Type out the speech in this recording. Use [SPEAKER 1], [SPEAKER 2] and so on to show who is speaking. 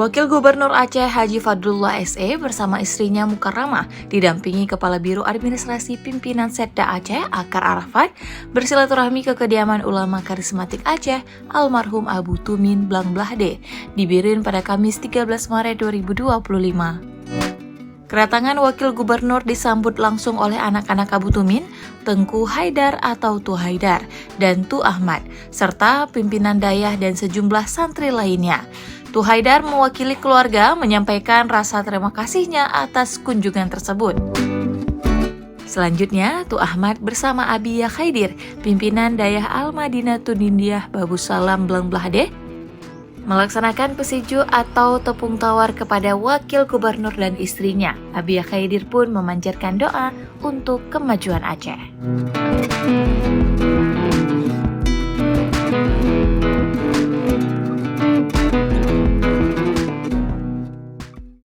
[SPEAKER 1] Wakil Gubernur Aceh Haji Fadhlullah SE bersama istrinya Mukarramah didampingi Kepala Biro Administrasi Pimpinan Setda Aceh Akkar Arafat bersilaturahmi ke Kediaman ulama kharismatik Aceh Almarhum Abu Tumin Blang Bladeh di Bireuen pada Kamis 13 Maret 2025. Kedatangan Wakil Gubernur disambut langsung oleh anak-anak Abu Tumin, Teungku Haidar atau Tu Haidar, dan Tu Ahmad, serta pimpinan Dayah dan sejumlah santri lainnya. Tu Haidar mewakili keluarga menyampaikan rasa terima kasihnya atas kunjungan tersebut. Selanjutnya, Tu Ahmad bersama Abiya Khaidir, pimpinan Dayah Al-Madinah Tunindiyah Babussalam Blang Bladeh, melaksanakan pesiju atau tepung tawar kepada Wakil Gubernur dan istrinya. Abiya Khaidir pun memanjatkan doa untuk kemajuan Aceh.